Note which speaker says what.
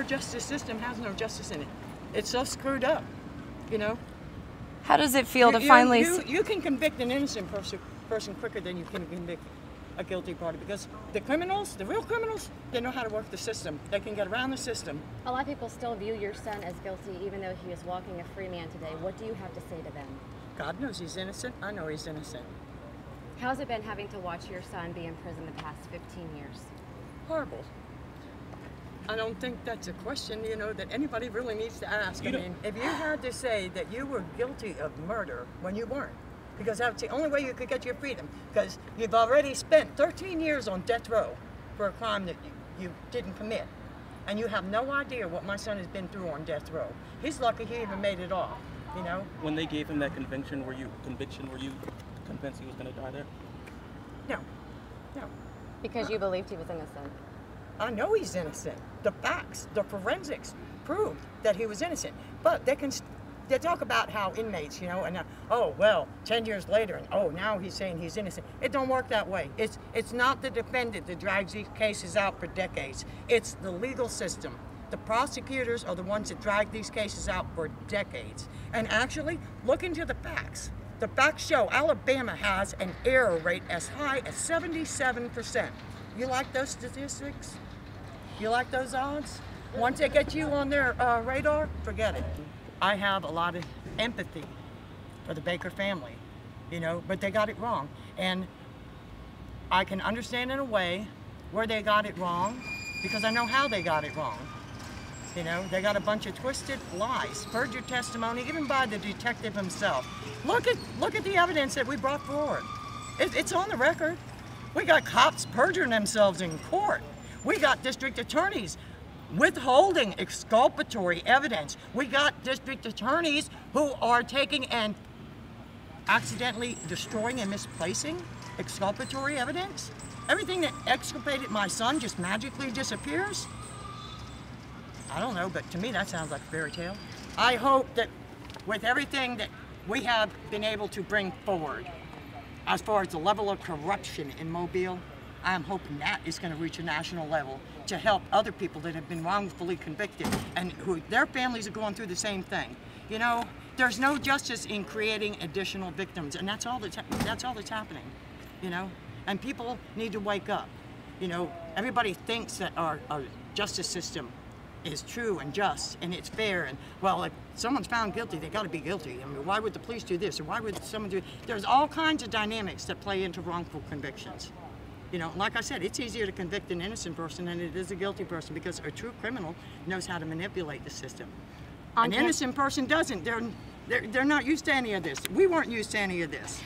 Speaker 1: our justice system has no justice in it. It's so screwed up, you know.
Speaker 2: How does it feel to finally...
Speaker 1: You can convict an innocent person quicker than you can convict a guilty party, because the criminals, the real criminals, they know how to work the system. They can get around the system.
Speaker 3: A lot of people still view your son as guilty, even though he is walking a free man today. What do you have to say to them?
Speaker 1: God knows he's innocent. I know he's innocent.
Speaker 3: How's it been having to watch your son be in prison the past 15 years?
Speaker 1: Horrible. I don't think that's a question, you know, that anybody really needs to ask. I mean, if you had to say that you were guilty of murder when you weren't, because that's the only way you could get your freedom, because you've already spent 13 years on death row for a crime that you didn't commit, and you have no idea what my son has been through on death row. He's lucky he even made it off, you know.
Speaker 4: When they gave him that conviction, were you convinced he was going to die there?
Speaker 1: No, no.
Speaker 3: Because you believed he was innocent.
Speaker 1: I know he's innocent. The facts, the forensics proved that he was innocent. But they talk about how inmates, you know, and oh, well, 10 years later, and oh, now he's saying he's innocent. It don't work that way. It's not the defendant that drags these cases out for decades. It's the legal system. The prosecutors are the ones that drag these cases out for decades. And actually, look into the facts. The facts show Alabama has an error rate as high as 77%. You like those statistics? You like those odds? Once they get you on their radar, forget it. I have a lot of empathy for the Baker family, you know, but they got it wrong. And I can understand in a way where they got it wrong, because I know how they got it wrong. You know, they got a bunch of twisted lies, perjured testimony, even by the detective himself. Look at the evidence that we brought forward. It's on the record. We got cops perjuring themselves in court. We got district attorneys withholding exculpatory evidence. We got district attorneys who are taking and accidentally destroying and misplacing exculpatory evidence. Everything that exculpated my son just magically disappears. I don't know, but to me that sounds like a fairy tale. I hope that with everything that we have been able to bring forward, as far as the level of corruption in Mobile, I am hoping that is going to reach a national level to help other people that have been wrongfully convicted and who their families are going through the same thing. You know, there's no justice in creating additional victims, and that's all that's happening. You know, and people need to wake up. You know, everybody thinks that our justice system is true and just and it's fair, and well, if someone's found guilty, they got to be guilty. I mean, why would the police do this, or why would someone do it? There's all kinds of dynamics that play into wrongful convictions. You know, like I said, it's easier to convict an innocent person than it is a guilty person, because a true criminal knows how to manipulate the system. An innocent person doesn't. They're not used to any of this. We weren't used to any of this.